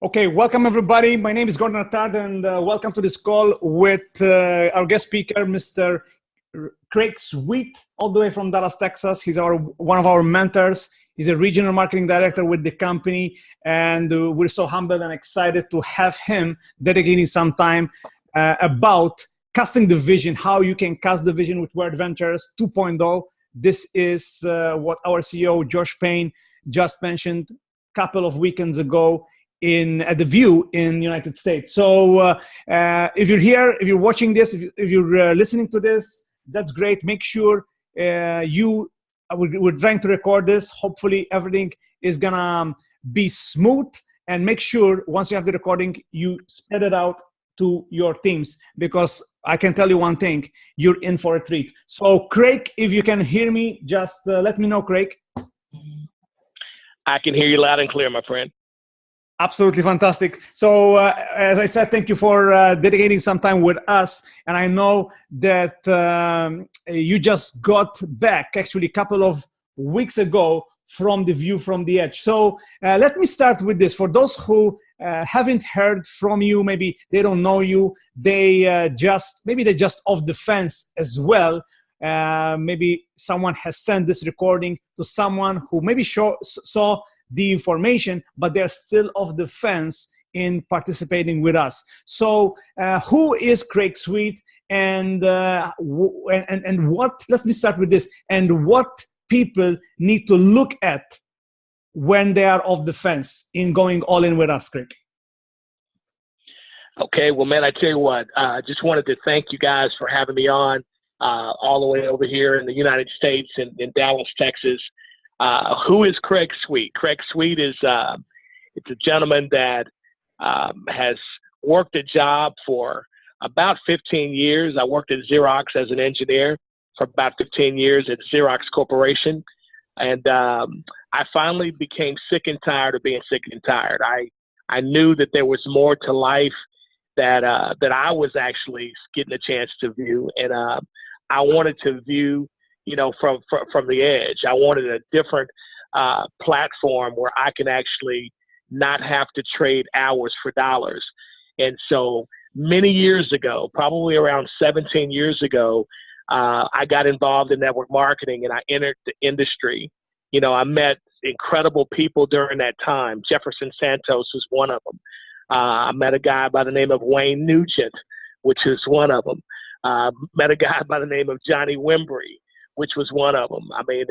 Okay, welcome everybody. My name is Gordon Attard, and welcome to this call with our guest speaker, Mr. Craig Sweet, all the way from Dallas, Texas. He's one of our mentors. He's a regional marketing director with the company, and we're so humbled and excited to have him dedicating some time about casting the vision, how you can cast the vision with WorldVentures 2.0. This is what our CEO, Josh Payne, just mentioned a couple of weekends ago at the View in the United States. So if you're here, if you're watching this, if you're listening to this, that's great. Make sure we're trying to record this. Hopefully everything is gonna be smooth, and make sure once you have the recording, you spread it out to your teams, because I can tell you one thing, you're in for a treat. So Craig, if you can hear me, just let me know, Craig. I can hear you loud and clear, my friend. Absolutely fantastic. So as I said, thank you for dedicating some time with us. And I know that you just got back actually a couple of weeks ago from the View from the Edge. So let me start with this. For those who haven't heard from you, maybe they don't know you, they're just off the fence as well. Maybe someone has sent this recording to someone who maybe saw the information, but they're still off the fence in participating with us. So who is Craig Sweet, and what, let me start with this, and what people need to look at when they are off the fence in going all in with us, Craig? Okay, well, man, I tell you what, I just wanted to thank you guys for having me on all the way over here in the United States, in Dallas, Texas. Who is Craig Sweet? Craig Sweet is it's a gentleman that has worked a job for about 15 years. I worked at Xerox as an engineer for about 15 years at Xerox Corporation. And I finally became sick and tired of being sick and tired. I knew that there was more to life that I was actually getting a chance to view. And I wanted to view, you know, from the edge. I wanted a different platform where I can actually not have to trade hours for dollars. And so many years ago, probably around 17 years ago, I got involved in network marketing and I entered the industry. You know, I met incredible people during that time. Jefferson Santos was one of them. I met a guy by the name of Wayne Nugent, which is one of them. Met a guy by the name of Johnny Wimbrey, which was one of them. I mean,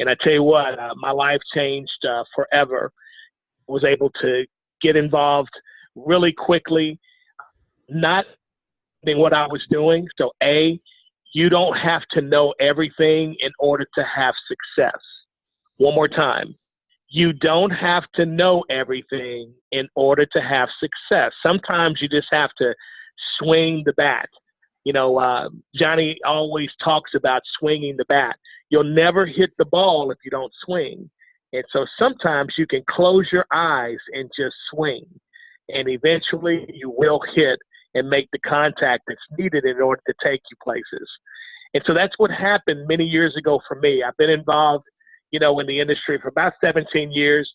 and I tell you what, my life changed forever. Was able to get involved really quickly, not knowing what I was doing. So you don't have to know everything in order to have success. One more time. You don't have to know everything in order to have success. Sometimes you just have to swing the bat. You know, Johnny always talks about swinging the bat. You'll never hit the ball if you don't swing. And so sometimes you can close your eyes and just swing. And eventually you will hit and make the contact that's needed in order to take you places. And so that's what happened many years ago for me. I've been involved, you know, in the industry for about 17 years,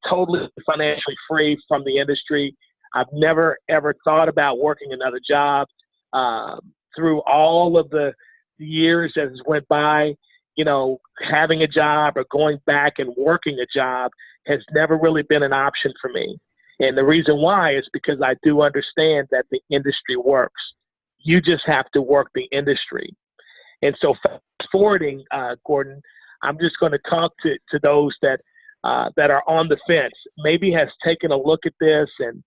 totally financially free from the industry. I've never, ever thought about working another job. Through all of the years as it went by, you know, having a job or going back and working a job has never really been an option for me. And the reason why is because I do understand that the industry works. You just have to work the industry. And so fast forwarding, Gordon, I'm just going to talk to those that are on the fence, maybe has taken a look at this and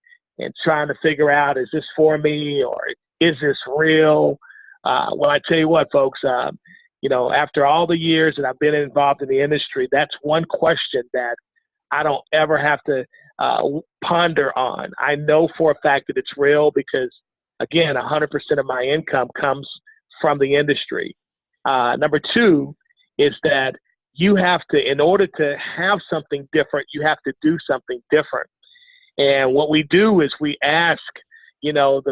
trying to figure out, is this for me, or is this real? Well, I tell you what, folks, you know, after all the years that I've been involved in the industry, that's one question that I don't ever have to ponder on. I know for a fact that it's real because, again, 100% of my income comes from the industry. Number two is that you have to, in order to have something different, you have to do something different. And what we do is we ask, you know,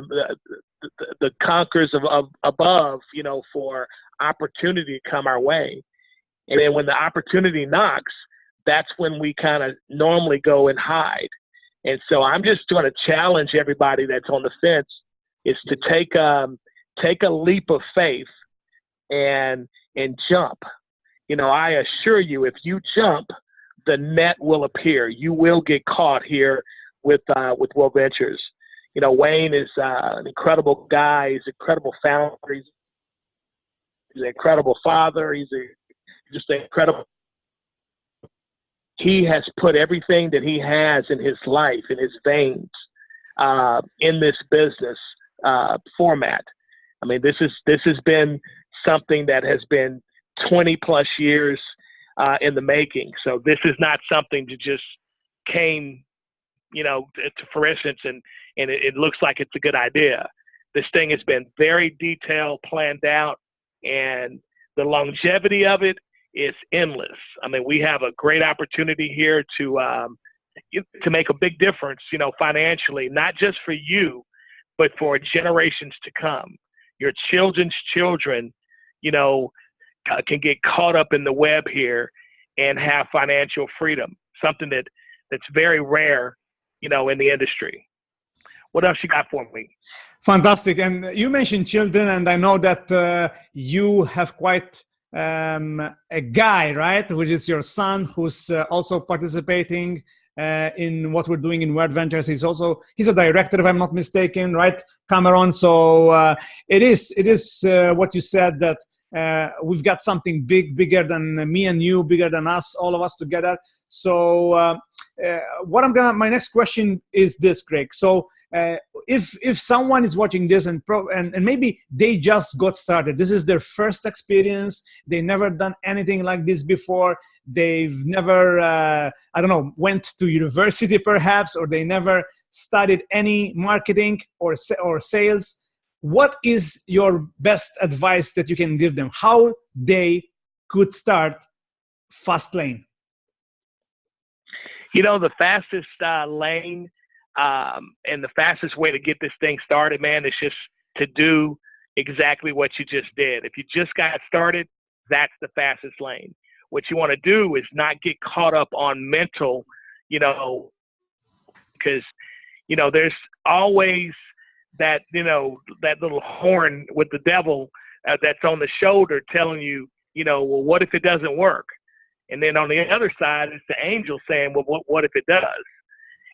the conquerors of above, you know, for opportunity to come our way. And then when the opportunity knocks, that's when we kind of normally go and hide. And so I'm just going to challenge everybody that's on the fence is to take a leap of faith and jump. You know, I assure you, if you jump, the net will appear. You will get caught here with WorldVentures. You know, Wayne is an incredible guy. He's an incredible founder. He's an incredible father. He's just incredible. He has put everything that he has in his life, in his veins, in this business format. I mean, this has been something that has been 20 plus years in the making. So this is not something that just came, you know, to fruition and it looks like it's a good idea. This thing has been very detailed, planned out, and the longevity of it is endless. I mean, we have a great opportunity here to make a big difference, you know, financially, not just for you, but for generations to come. Your children's children, you know, can get caught up in the web here and have financial freedom, something that's very rare, you know, in the industry. What else you got for me? Fantastic. And you mentioned children, and I know that you have quite a guy, right, which is your son, who's also participating in what we're doing in WorldVentures. He's a director, if I'm not mistaken, right, Cameron? So it is what you said, that we've got something bigger than me and you, bigger than us, all of us together. So my next question is this, Craig. So if someone is watching this and maybe they just got started, this is their first experience, they never done anything like this before, they've never, I don't know, went to university perhaps, or they never studied any marketing or sales, what is your best advice that you can give them? How they could start fast lane? You know, the fastest lane and the fastest way to get this thing started, man, is just to do exactly what you just did. If you just got started, that's the fastest lane. What you want to do is not get caught up on mental, you know, because, you know, there's always that, you know, that little horn with the devil that's on the shoulder telling you, you know, well, what if it doesn't work? And then on the other side, it's the angel saying, well, what if it does?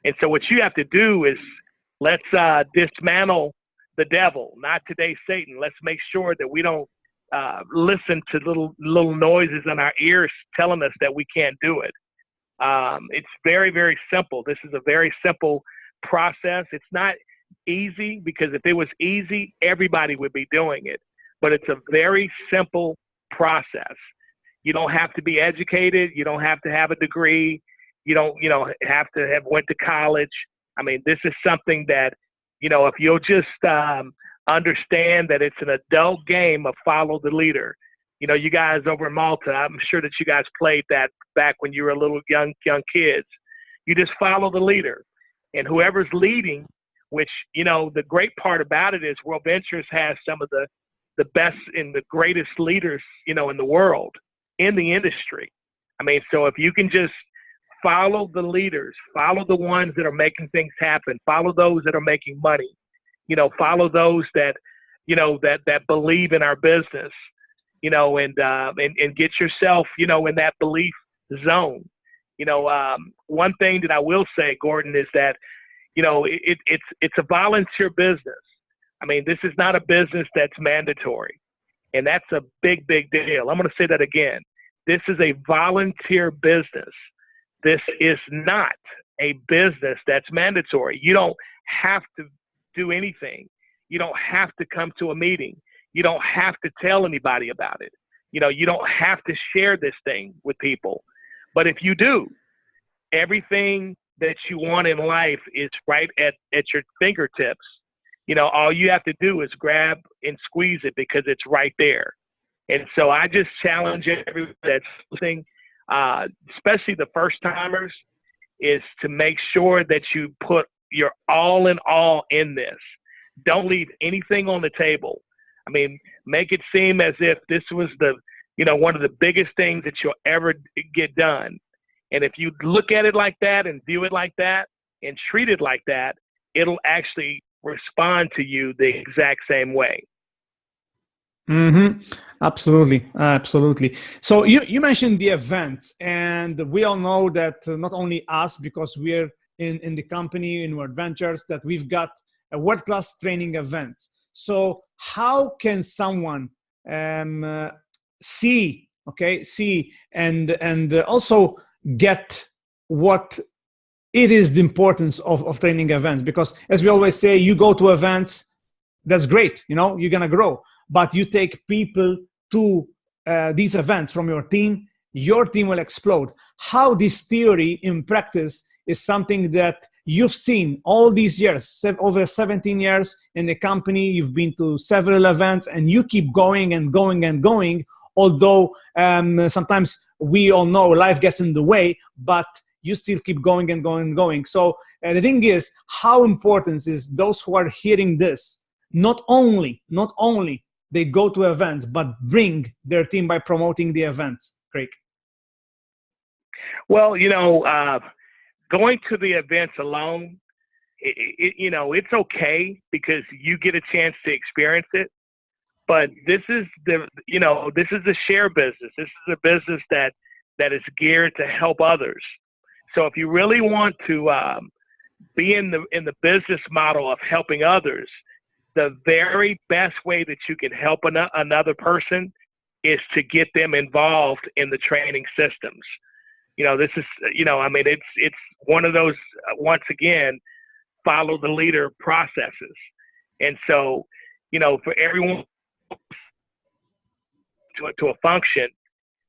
And so what you have to do is let's dismantle the devil, not today, Satan. Let's make sure that we don't listen to little noises in our ears telling us that we can't do it. It's very, very simple. This is a very simple process. It's not easy, because if it was easy, everybody would be doing it. But it's a very simple process. You don't have to be educated. You don't have to have a degree. You don't, you know, have to have went to college. I mean, this is something that, you know, if you'll just understand that it's an adult game of follow the leader. You know, you guys over in Malta, I'm sure that you guys played that back when you were a little young kids. You just follow the leader, and whoever's leading, which, you know, the great part about it is WorldVentures has some of the best and the greatest leaders, you know, in the world, in the industry. I mean, so if you can just follow the leaders, follow the ones that are making things happen, follow those that are making money, you know, follow those that, you know, that believe in our business, you know, and get yourself, you know, in that belief zone. You know, one thing that I will say, Gordon, is that, you know, it's a volunteer business. I mean, this is not a business that's mandatory, and that's a big deal. I'm going to say that again. This is a volunteer business. This is not a business that's mandatory. You don't have to do anything. You don't have to come to a meeting. You don't have to tell anybody about it. You know, you don't have to share this thing with people. But if you do, everything that you want in life is right at your fingertips. You know, all you have to do is grab and squeeze it, because it's right there. And so I just challenge everyone that's listening, especially the first timers, is to make sure that you put your all in all in this. Don't leave anything on the table. I mean, make it seem as if this was one of the biggest things that you'll ever get done. And if you look at it like that and view it like that, and treated like that, it'll actually respond to you the exact same way. Mm-hmm. Absolutely, absolutely. So you mentioned the events, and we all know that not only us, because we're in the company in WorldVentures, that we've got a world-class training events. So how can someone see and also get what it is the importance of training events? Because as we always say, you go to events, that's great, you're gonna grow, but you take people to these events from your team will explode. How this theory in practice is something that you've seen all these years, over 17 years in the company. You've been to several events and you keep going and going and going, although sometimes we all know life gets in the way, but you still keep going and going and going. So the thing is, how important is those who are hearing this, not only they go to events, but bring their team by promoting the events, Craig? Well, going to the events alone, it's okay because you get a chance to experience it. But this is a share business. This is a business that is geared to help others. So if you really want to be in the business model of helping others, the very best way that you can help another person is to get them involved in the training systems. This is, it's one of those, once again, follow the leader processes. And so, for everyone to a function,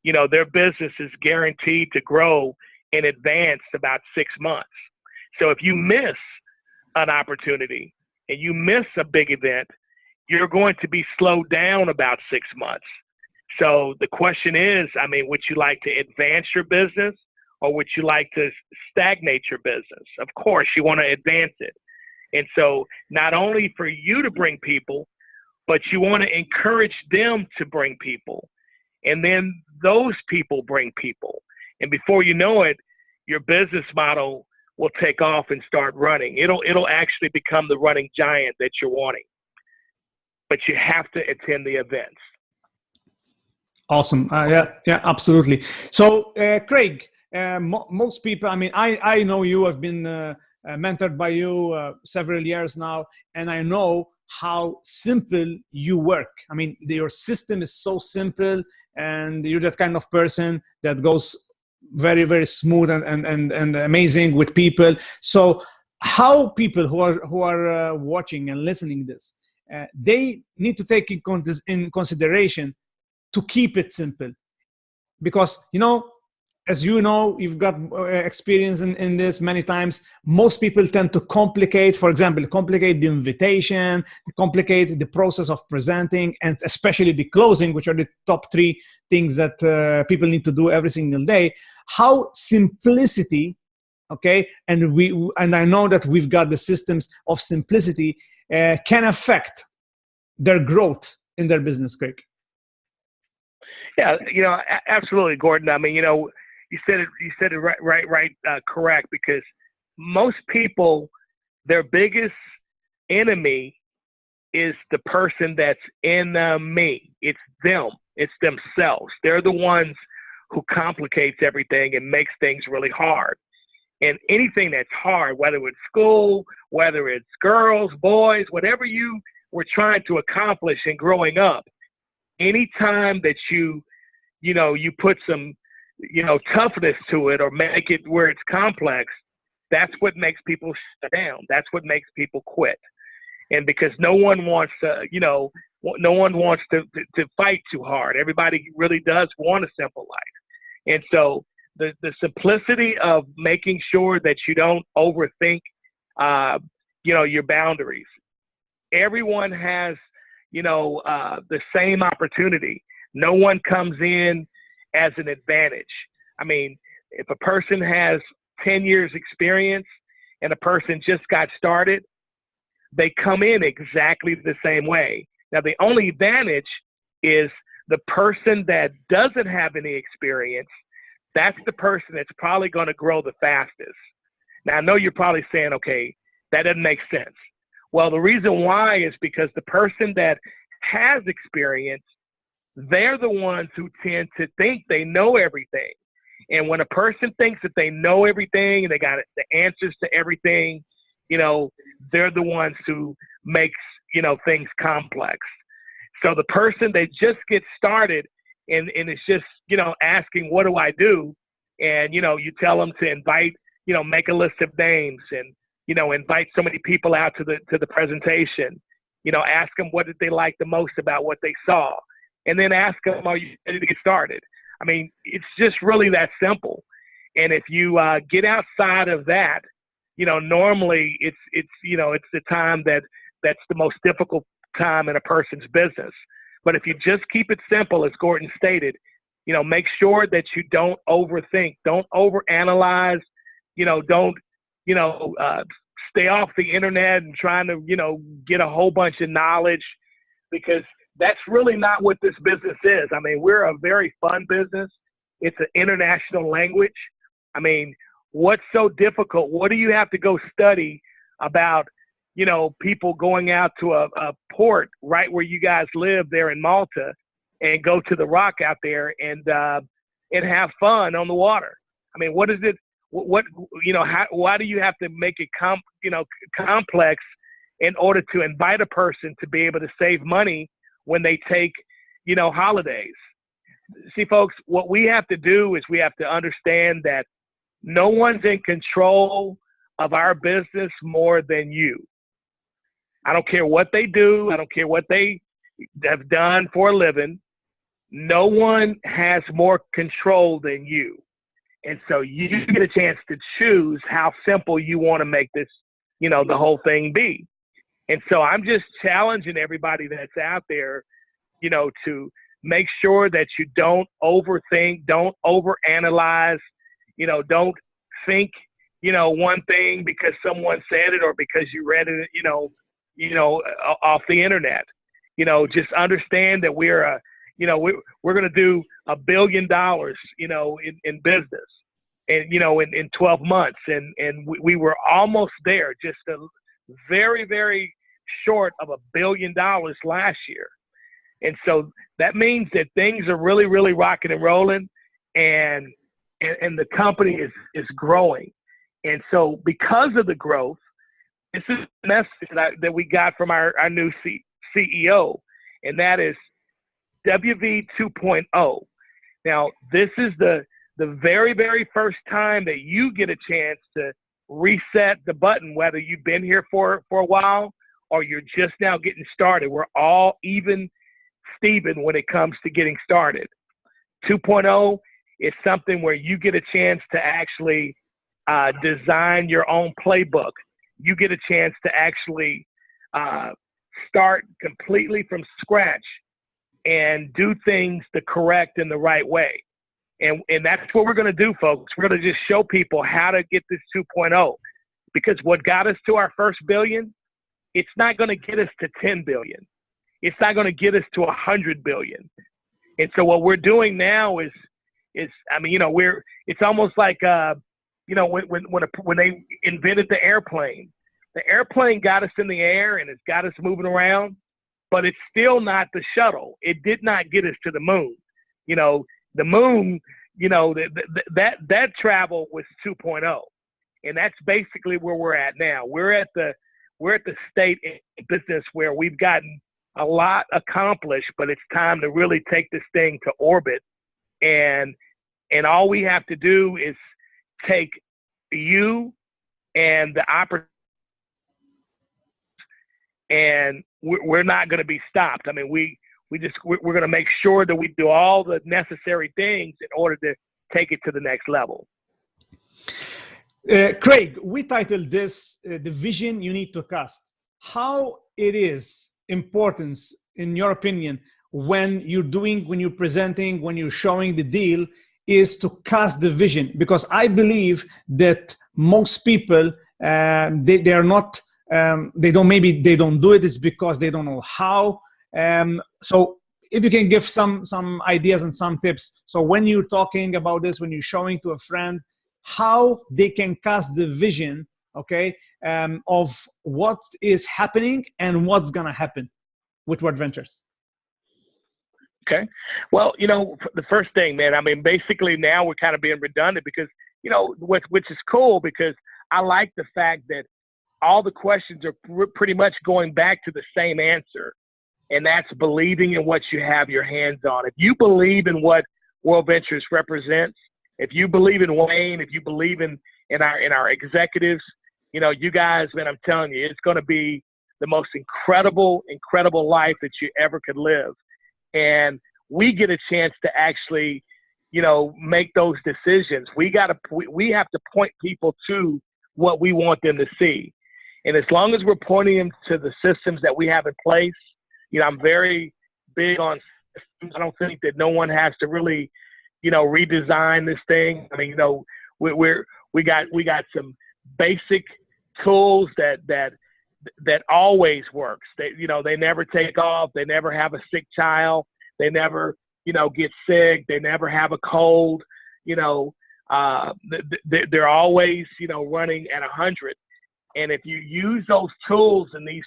their business is guaranteed to grow in advance about 6 months. So if you miss an opportunity and you miss a big event, you're going to be slowed down about 6 months. So the question is, would you like to advance your business or would you like to stagnate your business? Of course, you want to advance it. And so not only for you to bring people, but you want to encourage them to bring people. And then those people bring people. And before you know it, your business model will take off and start running. It'll actually become the running giant that you're wanting. But you have to attend the events. Awesome. Yeah, absolutely. So, Craig, most people, I know you. I've been mentored by you several years now, and I know how simple you work. Your system is so simple, and you're that kind of person that goes very, very smooth and amazing with people. So how people who are watching and listening this, they need to take in consideration to keep it simple, because as you've got experience in this many times. Most people tend to complicate, for example, complicate the invitation, complicate the process of presenting, and especially the closing, which are the top 3 things that people need to do every single day. How simplicity, okay, and I know that we've got the systems of simplicity can affect their growth in their business, Craig. Yeah, absolutely, Gordon. You said it right, correct, because most people, their biggest enemy is the person that's in me. It's them. It's themselves. They're the ones who complicates everything and makes things really hard. And anything that's hard, whether it's school, whether it's girls, boys, whatever you were trying to accomplish in growing up, anytime that you put some, toughness to it or make it where it's complex, that's what makes people shut down. That's what makes people quit. And because no one wants to, no one wants to fight too hard. Everybody really does want a simple life. And so the simplicity of making sure that you don't overthink, your boundaries. Everyone has, the same opportunity. No one comes in as an advantage. If a person has 10 years experience and a person just got started, they come in exactly the same way. Now, the only advantage is the person that doesn't have any experience. That's the person that's probably going to grow the fastest. Now, I know you're probably saying, okay, that doesn't make sense. Well, the reason why is because the person that has experience, they're the ones who tend to think they know everything. And when a person thinks that they know everything and they got the answers to everything, they're the ones who makes, things complex. So the person that just gets started and it's just, asking, what do I do? And, you tell them to invite, make a list of names and, invite so many people out to the presentation, ask them what did they like the most about what they saw, and then ask them, are you ready to get started? I mean, it's just really that simple. And if you get outside of that, normally it's the time that's the most difficult time in a person's business. But if you just keep it simple, as Gordon stated, make sure that you don't overthink, don't overanalyze, don't, stay off the internet and trying to, get a whole bunch of knowledge, because that's really not what this business is. I mean, we're a very fun business. It's an international language. I mean, what's so difficult? What do you have to go study about, people going out to a port right where you guys live there in Malta and go to the rock out there and have fun on the water? I mean, what is it? Why do you have to make it complex in order to invite a person to be able to save money when they take, holidays? See, folks, what we have to do is we have to understand that no one's in control of our business more than you. I don't care what they do. I don't care what they have done for a living. No one has more control than you. And so you get a chance to choose how simple you want to make this, the whole thing be. And so I'm just challenging everybody that's out there, to make sure that you don't overthink, don't overanalyze, don't think, one thing because someone said it or because you read it, off the internet. Just understand that we're going to do $1 billion, in business, and, in 12 months. And we were almost there, just a very, very short of $1 billion last year. And so that means that things are really, really rocking and rolling, and the company is growing. And so because of the growth, this is the message that we got from our new CEO, and that is WV 2.0. Now, this is the very, very first time that you get a chance to reset the button, whether you've been here for a while or you're just now getting started. We're all even Steven when it comes to getting started. 2.0 is something where you get a chance to actually design your own playbook. You get a chance to actually start completely from scratch and do things the correct and the right way. And that's what we're going to do, folks. We're going to just show people how to get this 2.0, because what got us to our first billion, it's not going to get us to 10 billion. It's not going to get us to 100 billion. And so what we're doing now is I mean, it's almost like, when they invented the airplane got us in the air and it's got us moving around, but it's still not the shuttle. It did not get us to the moon. The moon, that travel was 2.0. And that's basically where we're at now. We're at the state in business where we've gotten a lot accomplished, but it's time to really take this thing to orbit. And all we have to do is take you and the opportunity, and we're not going to be stopped. I mean, we're going to make sure that we do all the necessary things in order to take it to the next level. Craig, we titled this The Vision You Need to Cast. How it is important, in your opinion, when you're presenting, when you're showing the deal, is to cast the vision? Because I believe that most people, they are not, they don't do it. It's because they don't know how. So if you can give some ideas and some tips. So when you're talking about this, when you're showing to a friend, how they can cast the vision, okay, of what is happening and what's gonna happen with WorldVentures. Okay. Well, the first thing, man, I mean, basically now we're kind of being redundant because, which is cool because I like the fact that all the questions are pretty much going back to the same answer. And that's believing in what you have your hands on. If you believe in what WorldVentures represents, if you believe in Wayne, if you believe in our executives, you guys, man, I'm telling you, it's going to be the most incredible life that you ever could live. And we get a chance to actually, make those decisions. We have to point people to what we want them to see. And as long as we're pointing them to the systems that we have in place, I'm very big on systems. I don't think that no one has to really, redesign this thing. I mean, we got some basic tools that always works. They never take off. They never have a sick child. They never, get sick. They never have a cold. They're always, running at 100. And if you use those tools and these,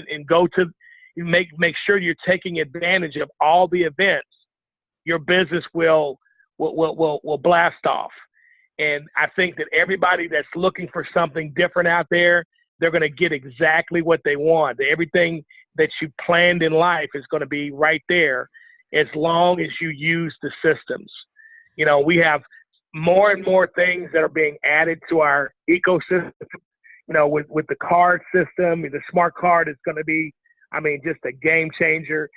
and go to make sure you're taking advantage of all the events, your business will blast off. And I think that everybody that's looking for something different out there, they're going to get exactly what they want. Everything that you planned in life is going to be right there as long as you use the systems. We have more and more things that are being added to our ecosystem. With the card system, the smart card is going to be, just a game changer.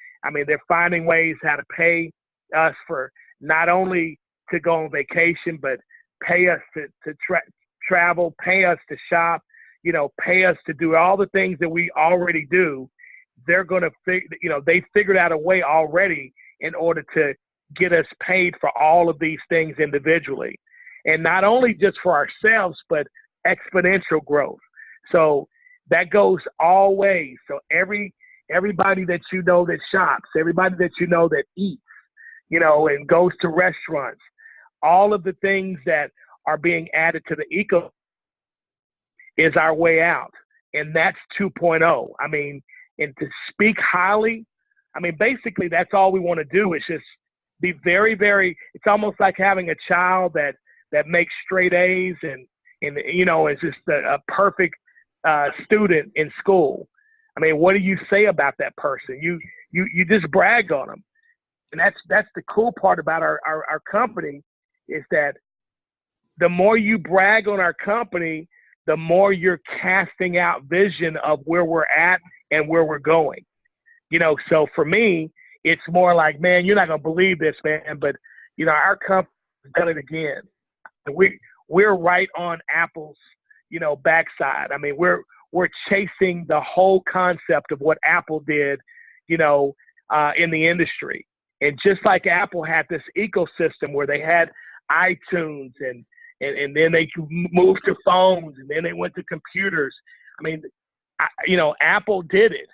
They're finding ways how to pay us for not only to go on vacation, but pay us to travel, pay us to shop, pay us to do all the things that we already do. They're going to they figured out a way already in order to get us paid for all of these things individually. And not only just for ourselves, but exponential growth. So that goes all ways. So everybody that that shops, everybody that that eats, and goes to restaurants, all of the things that are being added to the eco is our way out. And that's 2.0. And to speak highly, basically that's all we want to do is just be very, very, it's almost like having a child that makes straight A's and is just a perfect student in school. What do you say about that person? You just brag on them. And that's the cool part about our company is that the more you brag on our company, the more you're casting out vision of where we're at and where we're going. So for me, it's more like, man, you're not going to believe this, man, but, our company's done it again. We're right on Apple's, backside. We're chasing the whole concept of what Apple did, in the industry. And just like Apple had this ecosystem where they had iTunes and then they moved to phones and then they went to computers. Apple did it,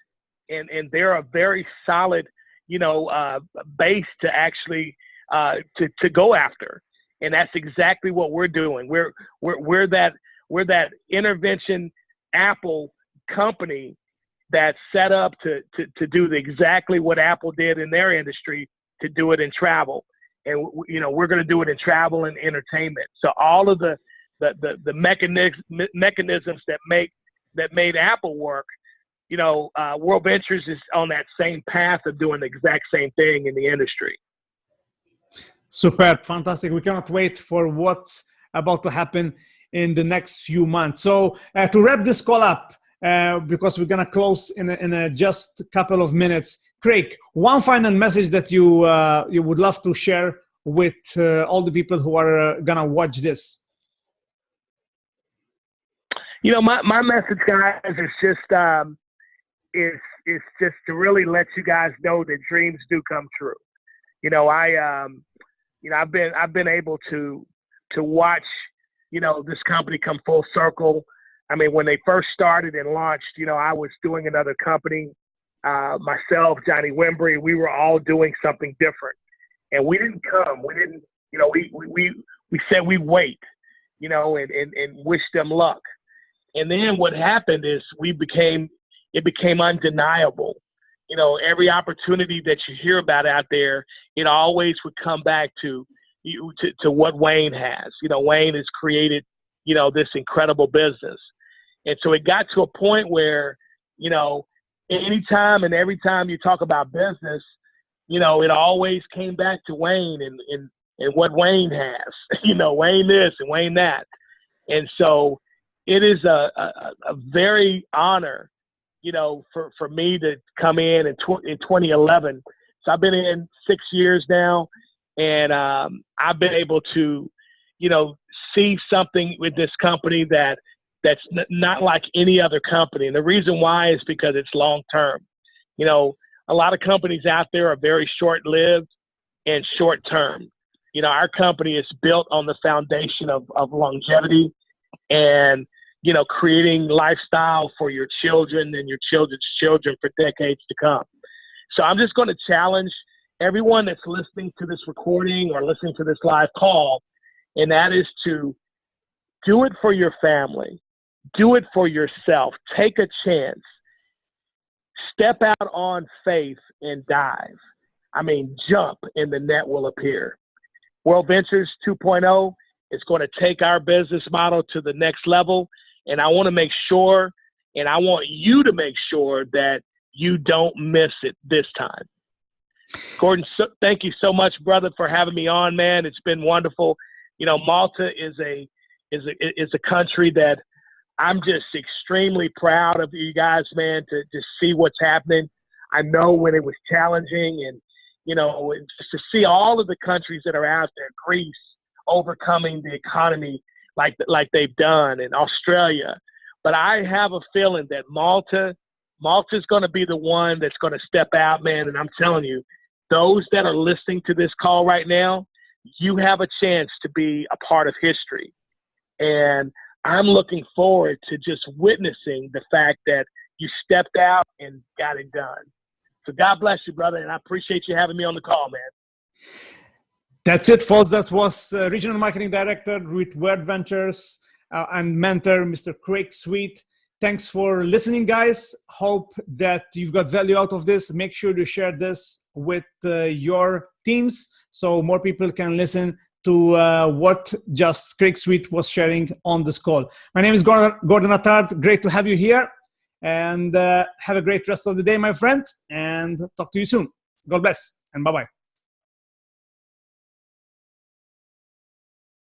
and they're a very solid, base to actually to go after. And that's exactly what we're doing. We're that intervention Apple company that's set up to do exactly what Apple did in their industry, to do it in travel. And, we're going to do it in travel and entertainment. So all of the mechanisms that made Apple work, WorldVentures is on that same path of doing the exact same thing in the industry. Superb, fantastic. We cannot wait for what's about to happen in the next few months. So to wrap this call up, because we're going to close in just a couple of minutes, Craig, one final message that you would love to share with all the people who are going to watch this. My message, guys, is just is just to really let you guys know that dreams do come true. I've been able to watch, this company come full circle. When they first started and launched, I was doing another company, myself, Johnny Wembry, we were all doing something different. And we didn't come, we didn't, we said we wait, you know, and wish them luck. And then what happened is it became undeniable. You know, every opportunity that you hear about out there, it always would come back to what Wayne has. You know, Wayne has created, you know, this incredible business. And so it got to a point where, you know, anytime and every time you talk about business, you know, it always came back to Wayne and what Wayne has, you know, Wayne this and Wayne that. And so it is a very honor, you know, for me to come in 2011. So I've been in 6 years now, and I've been able to, you know, see something with this company that's not like any other company. And the reason why is because it's long-term. You know, a lot of companies out there are very short-lived and short-term. You know, our company is built on the foundation of longevity and, you know, creating lifestyle for your children and your children's children for decades to come. So I'm just going to challenge everyone that's listening to this recording or listening to this live call, and that is to do it for your family. Do it for yourself. Take a chance. Step out on faith and dive. I mean, jump and the net will appear. WorldVentures 2.0 is going to take our business model to the next level. And I want to make sure, and I want you to make sure that you don't miss it this time. Gordon, thank you so much, brother, for having me on, man. It's been wonderful. You know, Malta is a country that I'm just extremely proud of you guys, man, to see what's happening. I know when it was challenging, and, you know, just to see all of the countries that are out there, Greece overcoming the economy like they've done, and Australia. But I have a feeling that Malta's going to be the one that's going to step out, man. And I'm telling you, those that are listening to this call right now, you have a chance to be a part of history. And I'm looking forward to just witnessing the fact that you stepped out and got it done. So God bless you, brother, and I appreciate you having me on the call, man. That's it, folks. That was Regional Marketing Director with WorldVentures and mentor, Mr. Craig Sweet. Thanks for listening, guys. Hope that you've got value out of this. Make sure to share this with your teams so more people can listen to what just Craig Sweet was sharing on this call. My name is Gordon Attard. Great to have you here. And have a great rest of the day, my friends. And talk to you soon. God bless and bye-bye.